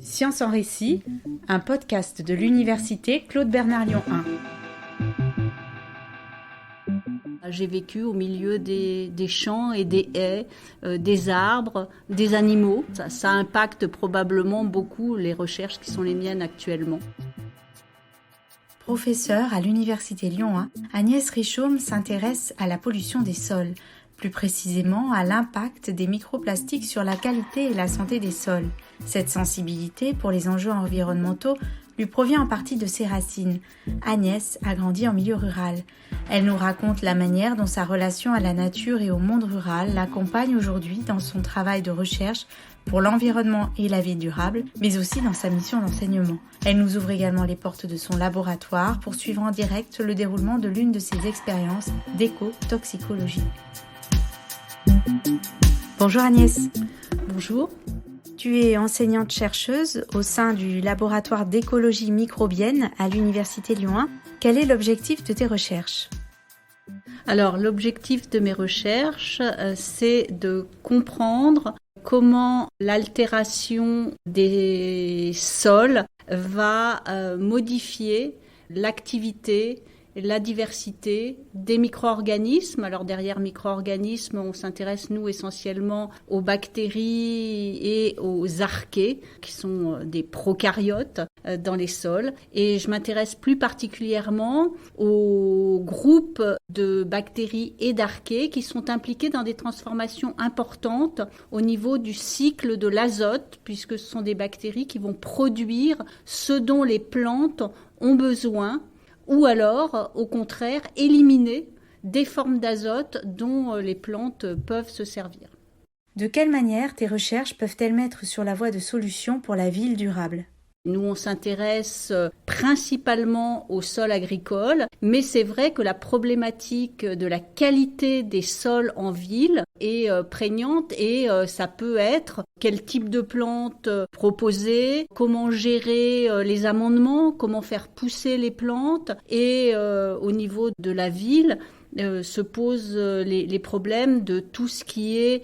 Science en récit, un podcast de l'université Claude Bernard Lyon 1. J'ai vécu au milieu des champs et des haies, des arbres, des animaux. Ça impacte probablement beaucoup les recherches qui sont les miennes actuellement. Professeure à l'université Lyon 1, Agnès Richaume s'intéresse à la pollution des sols, plus précisément à l'impact des microplastiques sur la qualité et la santé des sols. Cette sensibilité pour les enjeux environnementaux lui provient en partie de ses racines. Agnès a grandi en milieu rural. Elle nous raconte la manière dont sa relation à la nature et au monde rural l'accompagne aujourd'hui dans son travail de recherche pour l'environnement et la vie durable, mais aussi dans sa mission d'enseignement. Elle nous ouvre également les portes de son laboratoire pour suivre en direct le déroulement de l'une de ses expériences d'éco-toxicologie. Bonjour Agnès. Bonjour. Tu es enseignante-chercheuse au sein du laboratoire d'écologie microbienne à l'université Lyon 1. Quel est l'objectif de tes recherches ? Alors, l'objectif de mes recherches, c'est de comprendre comment l'altération des sols va modifier l'activité, la diversité des micro-organismes. Alors derrière micro-organismes, on s'intéresse nous essentiellement aux bactéries et aux archées, qui sont des prokaryotes dans les sols. Et je m'intéresse plus particulièrement aux groupes de bactéries et d'archées qui sont impliqués dans des transformations importantes au niveau du cycle de l'azote, puisque ce sont des bactéries qui vont produire ce dont les plantes ont besoin, ou alors, au contraire, éliminer des formes d'azote dont les plantes peuvent se servir. De quelle manière tes recherches peuvent-elles mettre sur la voie de solutions pour la ville durable ? Nous, on s'intéresse principalement au sol agricole, mais c'est vrai que la problématique de la qualité des sols en ville est prégnante et ça peut être quel type de plantes proposer, comment gérer les amendements, comment faire pousser les plantes et au niveau de la ville, se posent les problèmes de tout ce qui est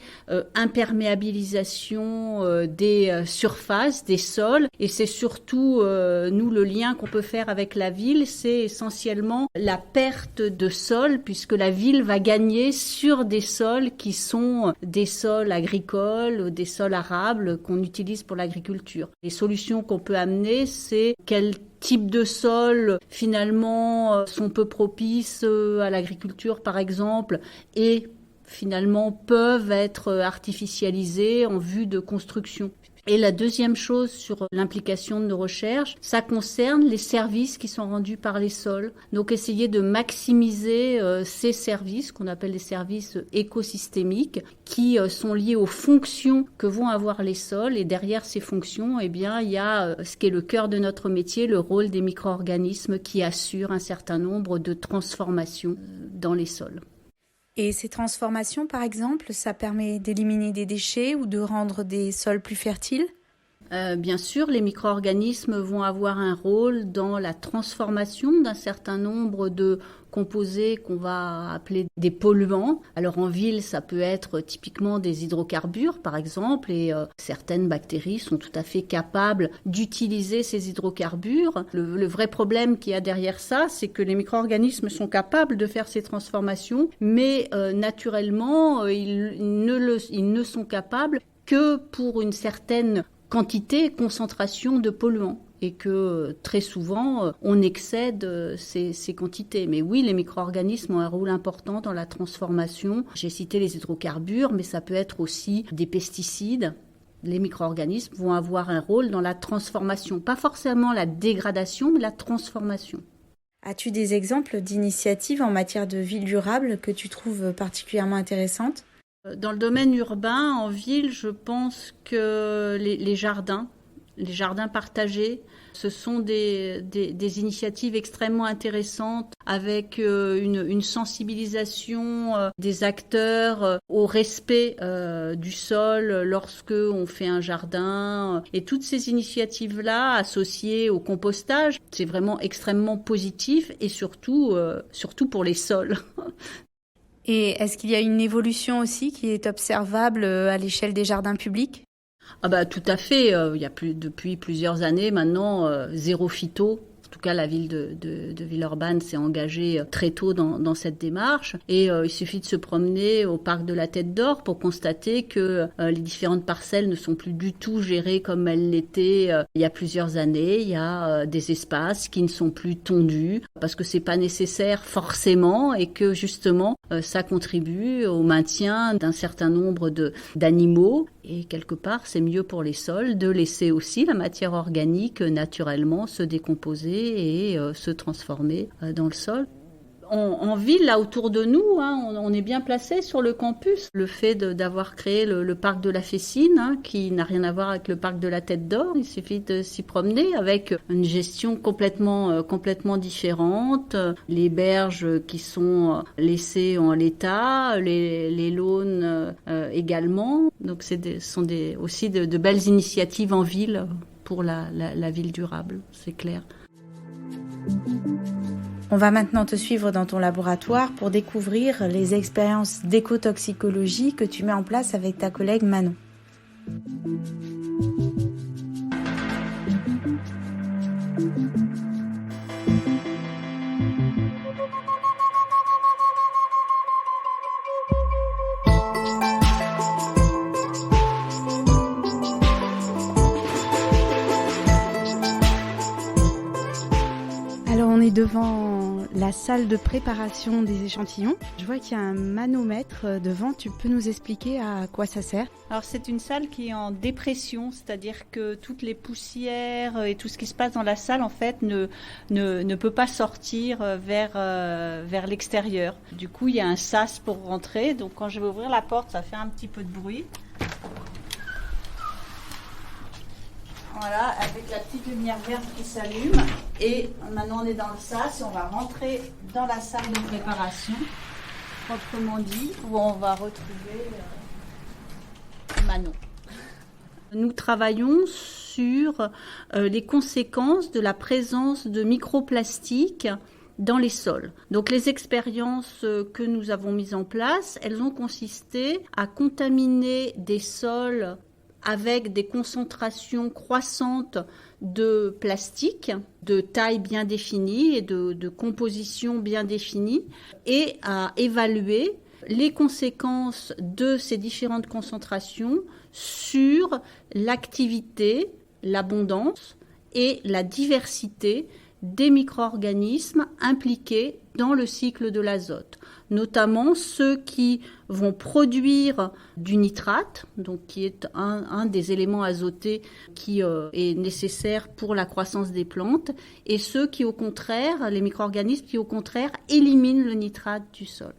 imperméabilisation des surfaces, des sols. Et c'est surtout, nous, le lien qu'on peut faire avec la ville, c'est essentiellement la perte de sol, puisque la ville va gagner sur des sols qui sont des sols agricoles, des sols arables qu'on utilise pour l'agriculture. Les solutions qu'on peut amener, c'est quel type de sol finalement sont peu propices à l'agriculture par exemple et finalement peuvent être artificialisés en vue de construction. Et la deuxième chose sur l'implication de nos recherches, ça concerne les services qui sont rendus par les sols. Donc essayer de maximiser ces services qu'on appelle les services écosystémiques qui sont liés aux fonctions que vont avoir les sols. Et derrière ces fonctions, eh bien, il y a ce qui est le cœur de notre métier, le rôle des micro-organismes qui assurent un certain nombre de transformations dans les sols. Et ces transformations, par exemple, ça permet d'éliminer des déchets ou de rendre des sols plus fertiles ? Bien sûr, les micro-organismes vont avoir un rôle dans la transformation d'un certain nombre de composés qu'on va appeler des polluants. Alors en ville, ça peut être typiquement des hydrocarbures, par exemple, et certaines bactéries sont tout à fait capables d'utiliser ces hydrocarbures. Le vrai problème qu'il y a derrière ça, c'est que les micro-organismes sont capables de faire ces transformations, mais naturellement, ils ne sont capables que pour une certaine quantité et concentration de polluants et que très souvent on excède ces quantités. Mais oui, les micro-organismes ont un rôle important dans la transformation. J'ai cité les hydrocarbures, mais ça peut être aussi des pesticides. Les micro-organismes vont avoir un rôle dans la transformation, pas forcément la dégradation, mais la transformation. As-tu des exemples d'initiatives en matière de ville durable que tu trouves particulièrement intéressantes ? Dans le domaine urbain, en ville, je pense que les jardins partagés, ce sont des initiatives extrêmement intéressantes avec une sensibilisation des acteurs au respect du sol lorsque on fait un jardin. Et toutes ces initiatives-là associées au compostage, c'est vraiment extrêmement positif et surtout pour les sols. Et est-ce qu'il y a une évolution aussi qui est observable à l'échelle des jardins publics ? Ah bah tout à fait. Il y a depuis plusieurs années maintenant zéro phyto. En tout cas, la ville de Villeurbanne s'est engagée très tôt dans cette démarche. Et il suffit de se promener au parc de la Tête d'Or pour constater que les différentes parcelles ne sont plus du tout gérées comme elles l'étaient il y a plusieurs années. Il y a des espaces qui ne sont plus tondus parce que c'est pas nécessaire forcément et que justement ça contribue au maintien d'un certain nombre d'animaux. Et quelque part, c'est mieux pour les sols de laisser aussi la matière organique naturellement se décomposer et se transformer dans le sol. En ville, là autour de nous, on est bien placé sur le campus. Le fait d'avoir créé le parc de la Fessine, qui n'a rien à voir avec le parc de la Tête d'Or, il suffit de s'y promener avec une gestion complètement différente. Les berges qui sont laissées en l'état, les lawns également. Donc ce sont aussi de belles initiatives en ville pour la ville durable, c'est clair. On va maintenant te suivre dans ton laboratoire pour découvrir les expériences d'écotoxicologie que tu mets en place avec ta collègue Manon. Alors on est devant la salle de préparation des échantillons. Je vois qu'il y a un manomètre devant. Tu peux nous expliquer à quoi ça sert ? Alors c'est une salle qui est en dépression, c'est-à-dire que toutes les poussières et tout ce qui se passe dans la salle en fait ne peut pas sortir vers l'extérieur. Du coup il y a un sas pour rentrer, donc quand je vais ouvrir la porte ça fait un petit peu de bruit. Voilà, avec la petite lumière verte qui s'allume. Et maintenant, on est dans le sas et on va rentrer dans la salle de préparation, proprement dit, où on va retrouver Manon. Nous travaillons sur les conséquences de la présence de microplastiques dans les sols. Donc les expériences que nous avons mises en place, elles ont consisté à contaminer des sols avec des concentrations croissantes de plastique, de taille bien définie et de composition bien définie, et à évaluer les conséquences de ces différentes concentrations sur l'activité, l'abondance et la diversité des micro-organismes impliqués dans le cycle de l'azote, notamment ceux qui vont produire du nitrate, donc qui est un des éléments azotés qui est nécessaire pour la croissance des plantes, et ceux qui au contraire, les micro-organismes qui au contraire éliminent le nitrate du sol.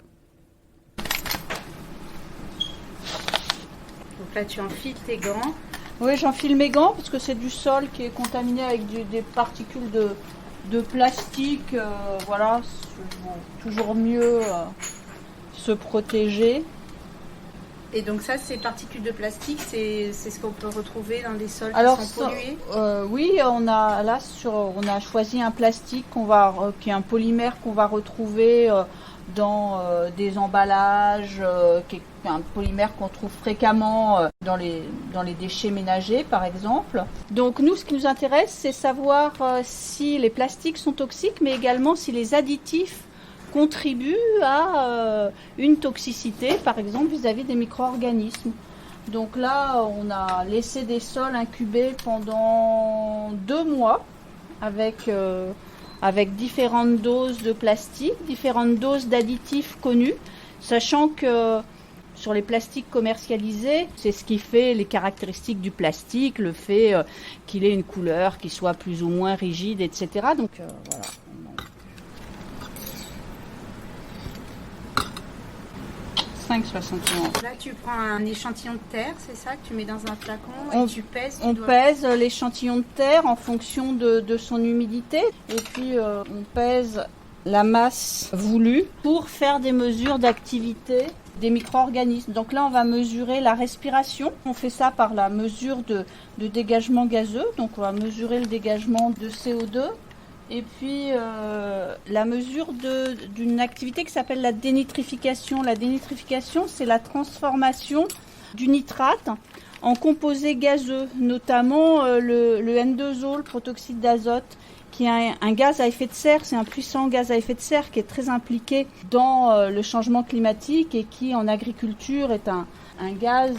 Donc là tu enfiles tes gants. Oui, j'enfile mes gants parce que c'est du sol qui est contaminé avec des particules de plastique, voilà, toujours mieux se protéger. Et donc ça, ces particules de plastique, c'est ce qu'on peut retrouver dans des sols qui sont pollués ? Oui, on a choisi un plastique qui est un polymère qu'on va retrouver dans des emballages, qui est un polymère qu'on trouve fréquemment dans les déchets ménagers par exemple. Donc nous, ce qui nous intéresse, c'est savoir si les plastiques sont toxiques, mais également si les additifs contribuent à une toxicité, par exemple vis-à-vis des micro-organismes. Donc là, on a laissé des sols incubés pendant 2 mois avec différentes doses de plastique, différentes doses d'additifs connus, sachant que sur les plastiques commercialisés, c'est ce qui fait les caractéristiques du plastique, le fait qu'il ait une couleur qui soit plus ou moins rigide, etc. Donc voilà. Là, tu prends un échantillon de terre, c'est ça, que tu mets dans un flacon et tu pèses. On pèse l'échantillon de terre en fonction de son humidité et puis on pèse la masse voulue pour faire des mesures d'activité des micro-organismes. Donc là, on va mesurer la respiration. On fait ça par la mesure de dégagement gazeux. Donc on va mesurer le dégagement de CO2. Et puis la mesure d'une activité qui s'appelle la dénitrification. La dénitrification, c'est la transformation du nitrate en composés gazeux, notamment le N2O, le protoxyde d'azote, qui est un gaz à effet de serre. C'est un puissant gaz à effet de serre qui est très impliqué dans le changement climatique et qui, en agriculture, est un gaz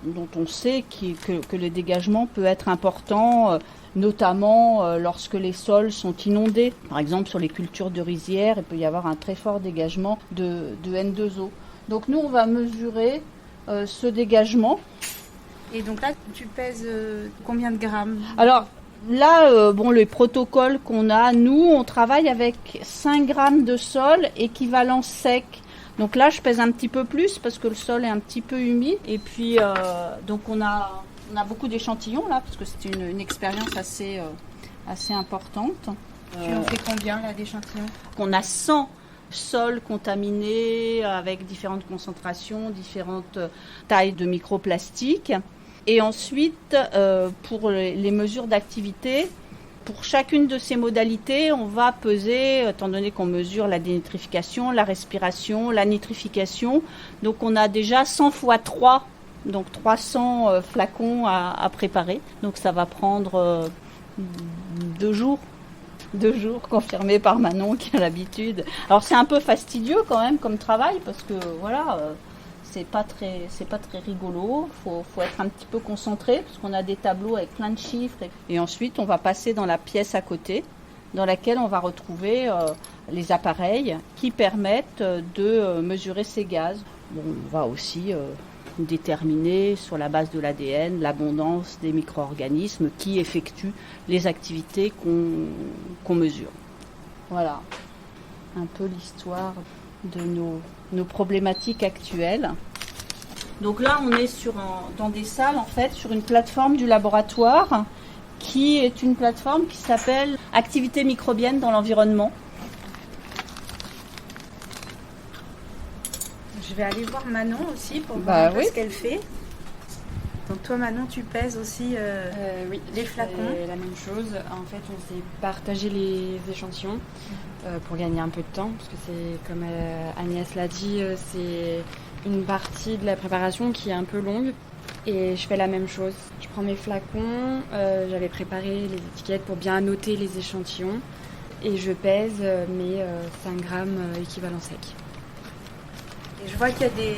dont on sait que le dégagement peut être important, notamment lorsque les sols sont inondés. Par exemple, sur les cultures de rizières, il peut y avoir un très fort dégagement de N2O. Donc nous, on va mesurer ce dégagement. Et donc là, tu pèses combien de grammes? Alors là, les protocoles qu'on a, nous, on travaille avec 5 grammes de sol équivalent sec. Donc là, je pèse un petit peu plus parce que le sol est un petit peu humide. Et puis, donc on a beaucoup d'échantillons là, parce que c'est une expérience assez importante. Tu en fais combien là d'échantillons? On a 100 sols contaminés avec différentes concentrations, différentes tailles de microplastiques. Et ensuite, pour les mesures d'activité, pour chacune de ces modalités, on va peser, étant donné qu'on mesure la dénitrification, la respiration, la nitrification. Donc on a déjà 100 x 3, donc 300 flacons à préparer. Donc ça va prendre 2 jours. 2 jours, confirmé par Manon qui a l'habitude. Alors c'est un peu fastidieux quand même comme travail parce que voilà, c'est pas très rigolo. Faut être un petit peu concentré parce qu'on a des tableaux avec plein de chiffres. Et ensuite on va passer dans la pièce à côté, dans laquelle on va retrouver les appareils qui permettent de mesurer ces gaz. Bon, on va aussi déterminer sur la base de l'ADN l'abondance des micro-organismes qui effectuent les activités qu'on mesure. Voilà un peu l'histoire de nos problématiques actuelles. Donc là, on est dans des salles, en fait, sur une plateforme du laboratoire qui est une plateforme qui s'appelle Activité microbienne dans l'environnement. Je vais aller voir Manon aussi pour voir un peu ce qu'elle fait. Donc toi Manon, tu pèses aussi oui, les flacons. La même chose. En fait, on s'est partagé les échantillons pour gagner un peu de temps, parce que c'est, comme Agnès l'a dit, c'est une partie de la préparation qui est un peu longue. Et je fais la même chose. Je prends mes flacons, j'avais préparé les étiquettes pour bien noter les échantillons, et je pèse mes 5 grammes équivalent sec. Et je vois qu'il y a des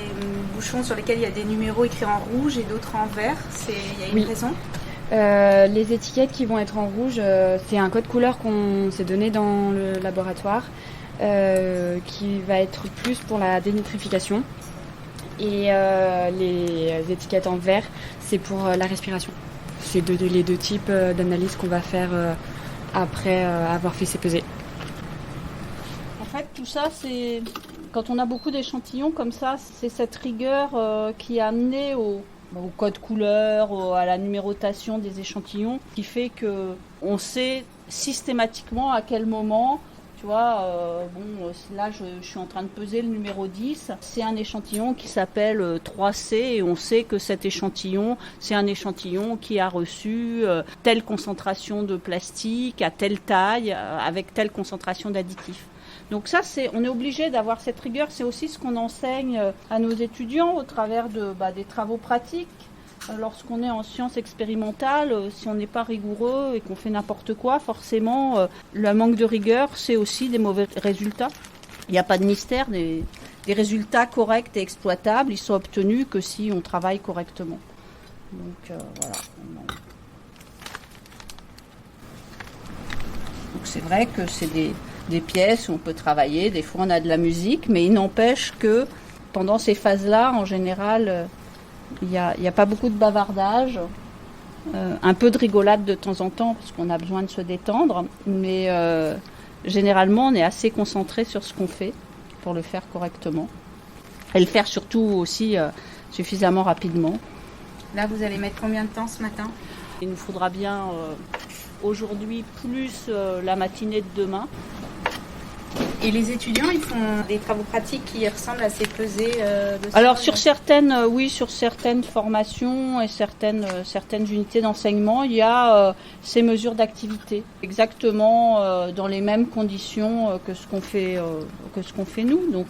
bouchons sur lesquels il y a des numéros écrits en rouge et d'autres en vert. Il y a une raison? Les étiquettes qui vont être en rouge, c'est un code couleur qu'on s'est donné dans le laboratoire, qui va être plus pour la dénitrification. Et les étiquettes en vert, c'est pour la respiration. C'est les 2 types d'analyses qu'on va faire après avoir fait ces pesées. En fait, tout ça, c'est... Quand on a beaucoup d'échantillons comme ça, c'est cette rigueur qui a amené au code couleur, à la numérotation des échantillons, qui fait qu'on sait systématiquement à quel moment, tu vois, là je suis en train de peser le numéro 10, c'est un échantillon qui s'appelle 3C et on sait que cet échantillon, c'est un échantillon qui a reçu telle concentration de plastique, à telle taille, avec telle concentration d'additifs. Donc ça, on est obligé d'avoir cette rigueur. C'est aussi ce qu'on enseigne à nos étudiants au travers des travaux pratiques. Lorsqu'on est en sciences expérimentales, si on n'est pas rigoureux et qu'on fait n'importe quoi, forcément, le manque de rigueur, c'est aussi des mauvais résultats. Il n'y a pas de mystère. Des résultats corrects et exploitables, ils sont obtenus que si on travaille correctement. Donc voilà. Donc c'est vrai que c'est des pièces où on peut travailler, des fois on a de la musique, mais il n'empêche que pendant ces phases-là, en général, il n'y a pas beaucoup de bavardage, un peu de rigolade de temps en temps, parce qu'on a besoin de se détendre, mais généralement on est assez concentré sur ce qu'on fait pour le faire correctement, et le faire surtout aussi suffisamment rapidement. Là, vous allez mettre combien de temps ce matin? Il nous faudra bien aujourd'hui plus la matinée de demain. Et les étudiants, ils font des travaux pratiques qui ressemblent à ces pesées de Alors sur certaines formations et certaines unités d'enseignement, il y a ces mesures d'activité, exactement dans les mêmes conditions que ce qu'on fait nous. Donc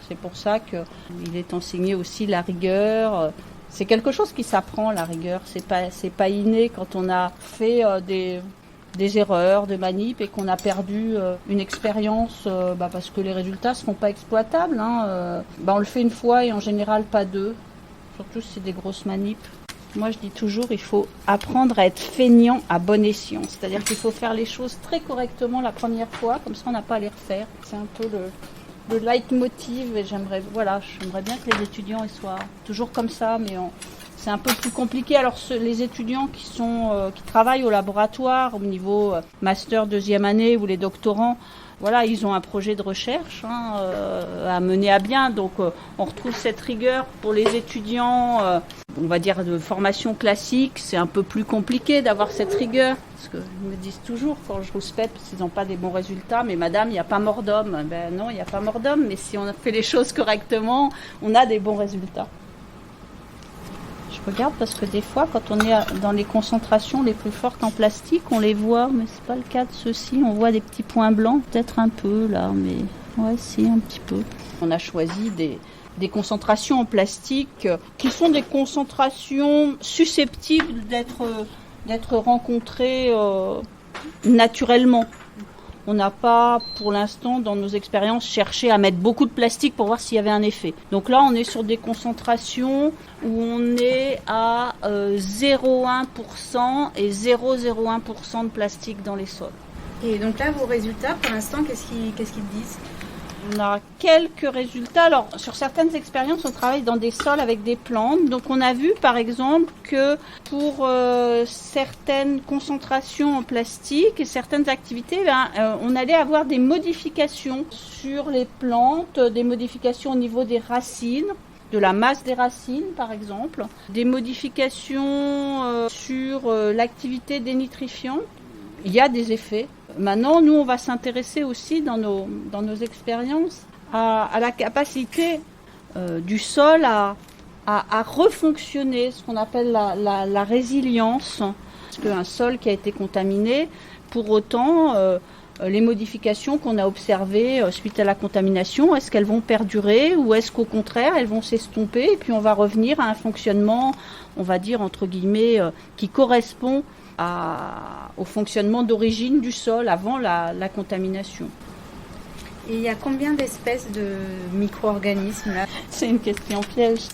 c'est pour ça qu'il est enseigné aussi la rigueur C'est quelque chose qui s'apprend, la rigueur. C'est pas inné quand on a fait des erreurs de manip et qu'on a perdu une expérience parce que les résultats ne seront pas exploitables. On le fait une fois et en général pas deux, surtout si c'est des grosses manips. Moi je dis toujours, il faut apprendre à être feignant à bon escient. C'est-à-dire qu'il faut faire les choses très correctement la première fois, comme ça on n'a pas à les refaire. C'est un peu le leitmotiv et j'aimerais bien que les étudiants ils soient toujours comme ça, mais c'est un peu plus compliqué. Alors les étudiants qui travaillent au laboratoire au niveau master deuxième année ou les doctorants, voilà, ils ont un projet de recherche à mener à bien. Donc on retrouve cette rigueur pour les étudiants, on va dire de formation classique. C'est un peu plus compliqué d'avoir cette rigueur. Parce qu'ils me disent toujours, quand je rouspète, parce qu'ils n'ont pas des bons résultats, mais madame, il n'y a pas mort d'homme. Ben non, il n'y a pas mort d'homme, mais si on fait les choses correctement, on a des bons résultats. Je regarde parce que des fois, quand on est dans les concentrations les plus fortes en plastique, on les voit, mais c'est pas le cas de ceux-ci. On voit des petits points blancs, peut-être un peu là, mais ouais, si, un petit peu. On a choisi des concentrations en plastique qui sont des concentrations susceptibles d'être rencontrées naturellement. On n'a pas, pour l'instant, dans nos expériences, cherché à mettre beaucoup de plastique pour voir s'il y avait un effet. Donc là, on est sur des concentrations où on est à 0,1% et 0,01% de plastique dans les sols. Et donc là, vos résultats, pour l'instant, qu'est-ce qu'ils disent ? On a quelques résultats. Alors, sur certaines expériences, on travaille dans des sols avec des plantes. Donc, on a vu, par exemple, que pour certaines concentrations en plastique et certaines activités, on allait avoir des modifications sur les plantes, des modifications au niveau des racines, de la masse des racines, par exemple, des modifications sur l'activité des nitrifiants. Il y a des effets. Maintenant, nous, on va s'intéresser aussi dans nos expériences à la capacité du sol à refonctionner, ce qu'on appelle la résilience. Parce qu'un sol qui a été contaminé, pour autant, les modifications qu'on a observées suite à la contamination, est-ce qu'elles vont perdurer ou est-ce qu'au contraire, elles vont s'estomper et puis on va revenir à un fonctionnement, on va dire, entre guillemets, qui correspond au fonctionnement d'origine du sol avant la contamination. Et il y a combien d'espèces de micro-organismes là ? C'est une question piège.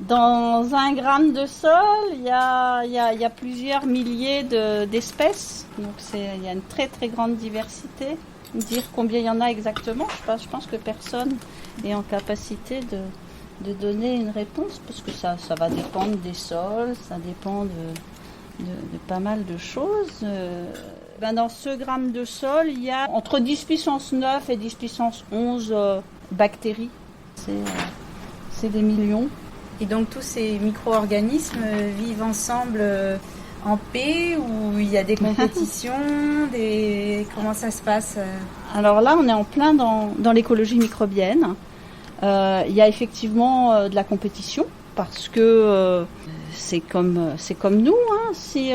Dans 1 gramme de sol, il y a plusieurs milliers d'espèces. Donc il y a une très très grande diversité. Dire combien il y en a exactement, je pense que personne est en capacité de donner une réponse parce que ça va dépendre des sols, ça dépend de pas mal de choses. Dans ce gramme de sol, il y a entre 10 puissance 9 et 10 puissance 11 bactéries. C'est des millions. Et donc tous ces micro-organismes vivent ensemble en paix ou il y a des compétitions, comment ça se passe ? Alors là, on est en plein dans l'écologie microbienne. Il y a effectivement de la compétition parce que c'est comme nous. Si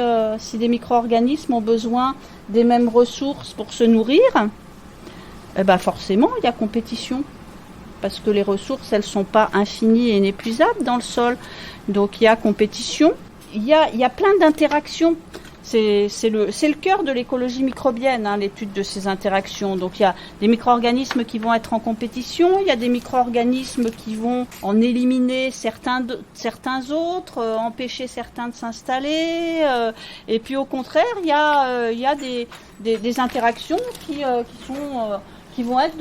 des micro-organismes ont besoin des mêmes ressources pour se nourrir, forcément, il y a compétition. Parce que les ressources, elles ne sont pas infinies et inépuisables dans le sol. Donc, il y a compétition. Il y a plein d'interactions. C'est le cœur de l'écologie microbienne, l'étude de ces interactions. Donc, il y a des micro-organismes qui vont être en compétition. Il y a des micro-organismes qui vont en éliminer certains autres, empêcher certains de s'installer. Et puis, au contraire, il y a des interactions qui vont être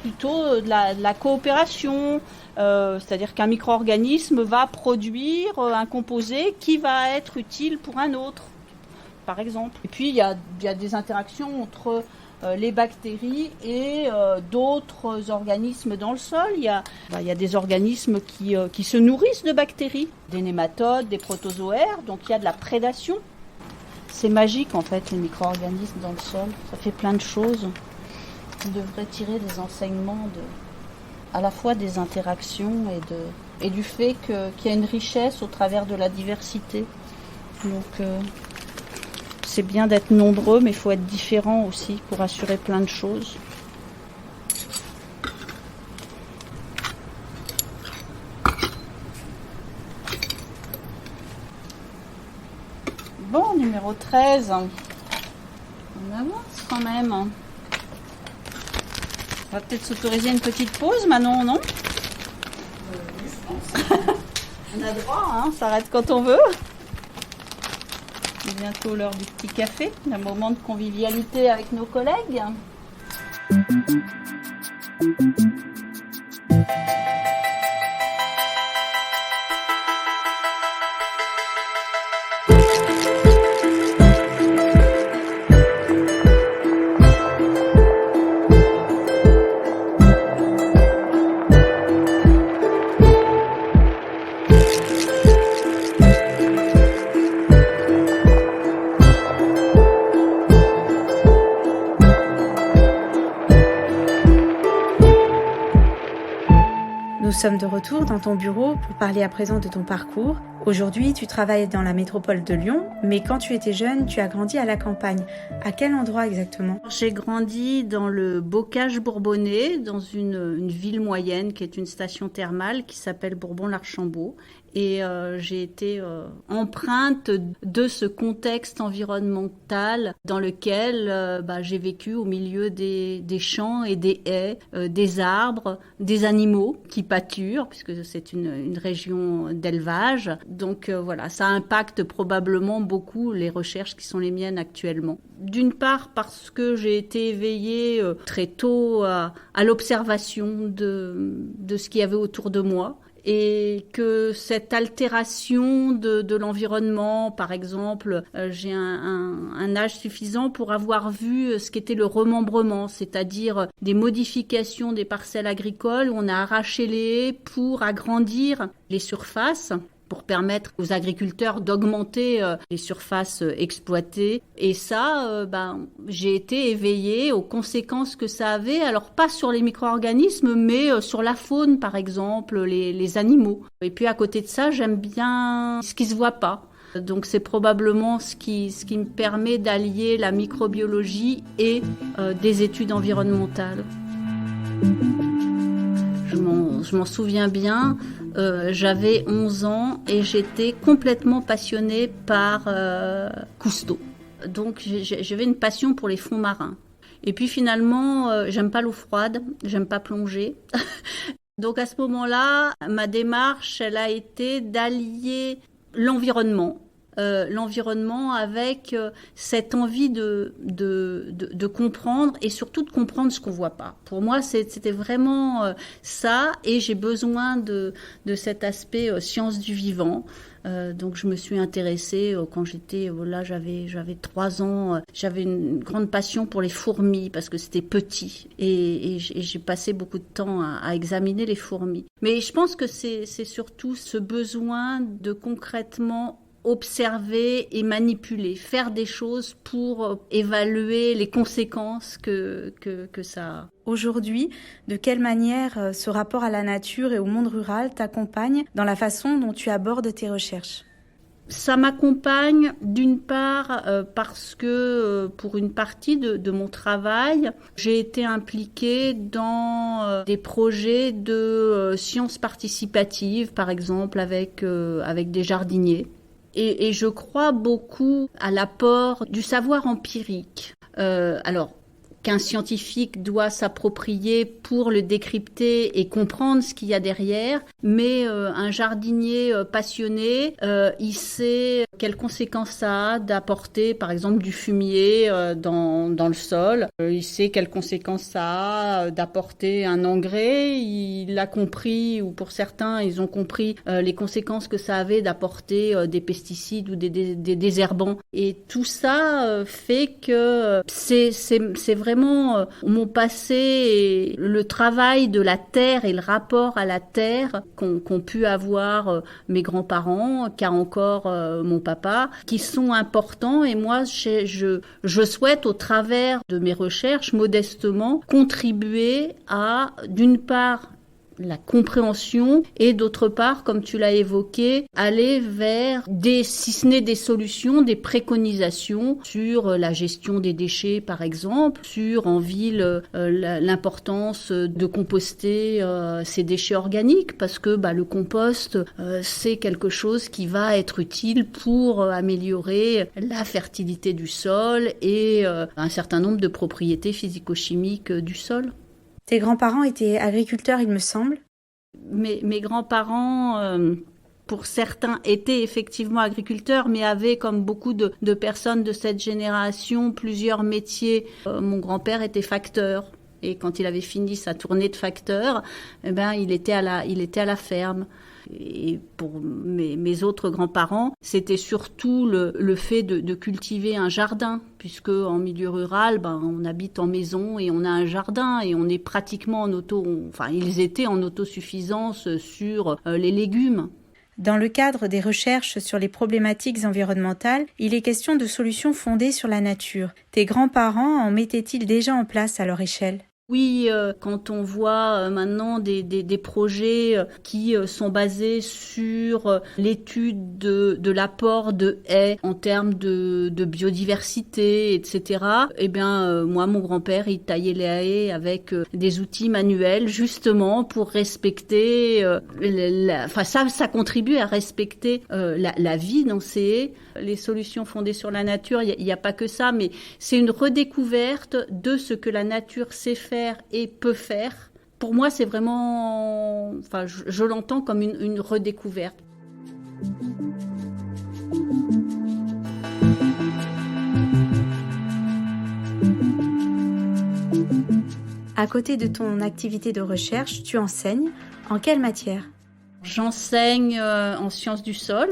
plutôt de la coopération, c'est-à-dire qu'un micro-organisme va produire un composé qui va être utile pour un autre, par exemple. Et puis il y a des interactions entre les bactéries et d'autres organismes dans le sol. Il y a des organismes qui se nourrissent de bactéries, des nématodes, des protozoaires, donc il y a de la prédation. C'est magique en fait, les micro-organismes dans le sol, ça fait plein de choses. On devrait tirer des enseignements à la fois des interactions et du fait qu'il y a une richesse au travers de la diversité. Donc c'est bien d'être nombreux, mais il faut être différent aussi pour assurer plein de choses. Bon, numéro 13. On avance quand même. On va peut-être s'autoriser une petite pause, Manon, non? Oui, je pense. On a droit, hein, on s'arrête quand on veut. C'est bientôt l'heure du petit café, un moment de convivialité avec nos collègues. Nous sommes de retour dans ton bureau pour parler à présent de ton parcours. Aujourd'hui, tu travailles dans la métropole de Lyon, mais quand tu étais jeune, tu as grandi à la campagne. À quel endroit exactement ? J'ai grandi dans le Bocage bourbonnais, dans une ville moyenne qui est une station thermale qui s'appelle Bourbon-l'Archambault. Et j'ai été empreinte de ce contexte environnemental dans lequel j'ai vécu au milieu des champs et des haies, des arbres, des animaux qui pâturent, puisque c'est une région d'élevage. Donc voilà, ça impacte probablement beaucoup les recherches qui sont les miennes actuellement. D'une part parce que j'ai été éveillée très tôt à l'observation de ce qu'il y avait autour de moi. Et que cette altération de l'environnement, par exemple, j'ai un âge suffisant pour avoir vu ce qu'était le remembrement, c'est-à-dire des modifications des parcelles agricoles où on a arraché les haies pour agrandir les surfaces, pour permettre aux agriculteurs d'augmenter les surfaces exploitées. Et ça, j'ai été éveillée aux conséquences que ça avait, alors pas sur les micro-organismes, mais sur la faune, par exemple, les animaux. Et puis à côté de ça, j'aime bien ce qui se voit pas. Donc c'est probablement ce qui me permet d'allier la microbiologie et des études environnementales. Je m'en souviens bien, j'avais 11 ans et j'étais complètement passionnée par Cousteau. Donc j'avais une passion pour les fonds marins. Et puis finalement, j'aime pas l'eau froide, j'aime pas plonger. Donc à ce moment-là, ma démarche, elle a été d'allier l'environnement avec cette envie de comprendre et surtout de comprendre ce qu'on voit pas. Pour moi, c'était vraiment ça, et j'ai besoin de cet aspect science du vivant. Donc je me suis intéressée quand j'étais là, j'avais 3 ans, j'avais une grande passion pour les fourmis parce que c'était petit, et j'ai passé beaucoup de temps à examiner les fourmis. Mais je pense que c'est surtout ce besoin de concrètement observer et manipuler, faire des choses pour évaluer les conséquences que ça a. Aujourd'hui, de quelle manière ce rapport à la nature et au monde rural t'accompagne dans la façon dont tu abordes tes recherches ? Ça m'accompagne d'une part parce que pour une partie de mon travail, j'ai été impliquée dans des projets de sciences participatives, par exemple avec des jardiniers. Et je crois beaucoup à l'apport du savoir empirique. Alors, qu'un scientifique doit s'approprier pour le décrypter et comprendre ce qu'il y a derrière, mais un jardinier passionné, il sait quelles conséquences ça a d'apporter par exemple du fumier dans le sol, il sait quelles conséquences ça a d'apporter un engrais, il a compris, ou pour certains ils ont compris les conséquences que ça avait d'apporter des pesticides ou des désherbants, et tout ça fait que c'est vraiment mon passé et le travail de la terre et le rapport à la terre qu'ont pu avoir mes grands-parents, qu'a encore mon papa, qui sont importants. Et moi, je souhaite, au travers de mes recherches, modestement, contribuer à, d'une part, la compréhension et d'autre part, comme tu l'as évoqué, aller vers si ce n'est des solutions, des préconisations sur la gestion des déchets par exemple, sur en ville l'importance de composter ces déchets organiques parce que le compost c'est quelque chose qui va être utile pour améliorer la fertilité du sol et un certain nombre de propriétés physico-chimiques du sol. Tes grands-parents étaient agriculteurs, il me semble. Mes grands-parents, pour certains, étaient effectivement agriculteurs, mais avaient, comme beaucoup de personnes de cette génération, plusieurs métiers. Mon grand-père était facteur. Et quand il avait fini sa tournée de facteur, il était à la ferme. Et pour mes autres grands-parents, c'était surtout le fait de cultiver un jardin, puisque en milieu rural, on habite en maison et on a un jardin et on est pratiquement ils étaient en autosuffisance sur les légumes. Dans le cadre des recherches sur les problématiques environnementales, il est question de solutions fondées sur la nature. Tes grands-parents en mettaient-ils déjà en place à leur échelle ? Oui, quand on voit maintenant des projets qui sont basés sur l'étude de l'apport de haies en termes de biodiversité, etc. Moi, mon grand-père, il taillait les haies avec des outils manuels, justement pour respecter. Ça contribue à respecter la vie dans ces haies. Les solutions fondées sur la nature, il n'y a pas que ça, mais c'est une redécouverte de ce que la nature sait faire et peut faire. Pour moi, c'est vraiment, je l'entends comme une redécouverte. À côté de ton activité de recherche, tu enseignes. En quelle matière ? J'enseigne en sciences du sol.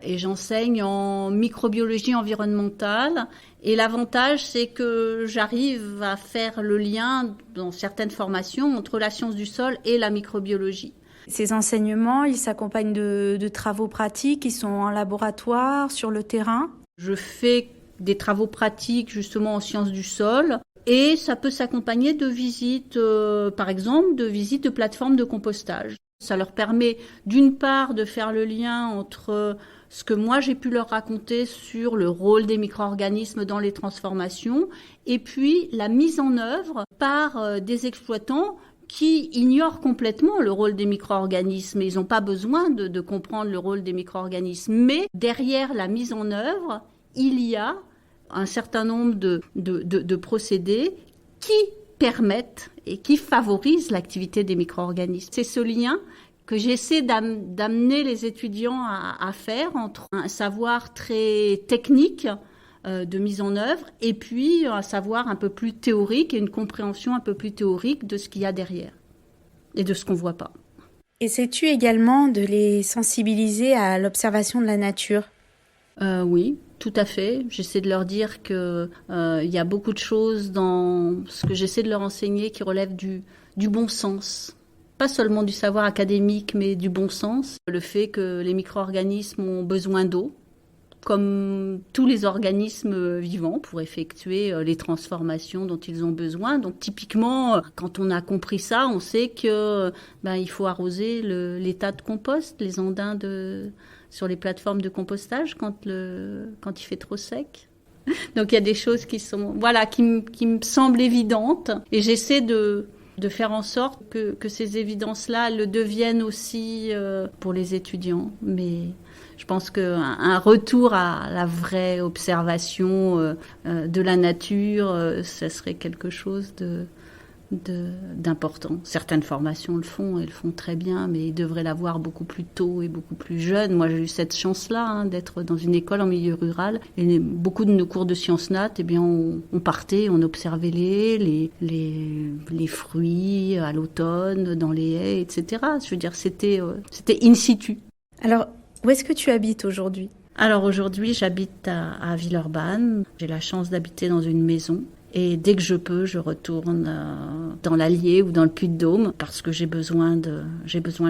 Et j'enseigne en microbiologie environnementale. Et l'avantage, c'est que j'arrive à faire le lien dans certaines formations entre la science du sol et la microbiologie. Ces enseignements, ils s'accompagnent de travaux pratiques, ils sont en laboratoire, sur le terrain. Je fais des travaux pratiques justement en sciences du sol. Et ça peut s'accompagner de visites, par exemple, de visites de plateformes de compostage. Ça leur permet d'une part de faire le lien entre ce que moi j'ai pu leur raconter sur le rôle des micro-organismes dans les transformations et puis la mise en œuvre par des exploitants qui ignorent complètement le rôle des micro-organismes. Ils n'ont pas besoin de comprendre le rôle des micro-organismes. Mais derrière la mise en œuvre, il y a un certain nombre de procédés qui permettent et qui favorisent l'activité des micro-organismes. C'est ce lien que j'essaie d'amener les étudiants à faire entre un savoir très technique de mise en œuvre et puis un savoir un peu plus théorique et une compréhension un peu plus théorique de ce qu'il y a derrière et de ce qu'on ne voit pas. Essaies-tu également de les sensibiliser à l'observation de la nature ? Oui, tout à fait. J'essaie de leur dire que y a beaucoup de choses dans ce que j'essaie de leur enseigner qui relèvent du bon sens. Pas seulement du savoir académique, mais du bon sens. Le fait que les micro-organismes ont besoin d'eau, comme tous les organismes vivants, pour effectuer les transformations dont ils ont besoin. Donc typiquement, quand on a compris ça, on sait que il faut arroser les tas de compost, les andins sur les plateformes de compostage quand il fait trop sec. Donc il y a des choses qui me semblent évidentes et j'essaie de faire en sorte que ces évidences-là le deviennent aussi pour les étudiants. Mais je pense qu'un retour à la vraie observation de la nature, ça serait quelque chose d'important. Certaines formations le font très bien, mais ils devraient l'avoir beaucoup plus tôt et beaucoup plus jeune. Moi, j'ai eu cette chance-là d'être dans une école en milieu rural. Et beaucoup de nos cours de sciences nat, on partait, on observait les fruits à l'automne, dans les haies, etc. Je veux dire, c'était in situ. Alors, où est-ce que tu habites aujourd'hui ? Alors aujourd'hui, j'habite à Villeurbanne. J'ai la chance d'habiter dans une maison. Et dès que je peux, je retourne dans l'Allier ou dans le Puy-de-Dôme parce que j'ai besoin de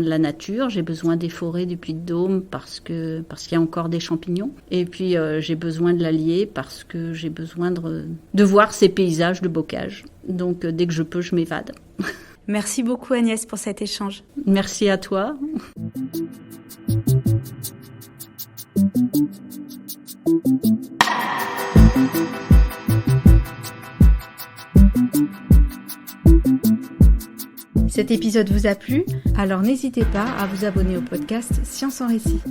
la nature, j'ai besoin des forêts du Puy-de-Dôme parce qu'il y a encore des champignons. Et puis j'ai besoin de l'Allier parce que j'ai besoin de voir ces paysages de bocage. Donc dès que je peux, je m'évade. Merci beaucoup Agnès pour cet échange. Merci à toi. Cet épisode vous a plu? Alors n'hésitez pas à vous abonner au podcast Science en Récit.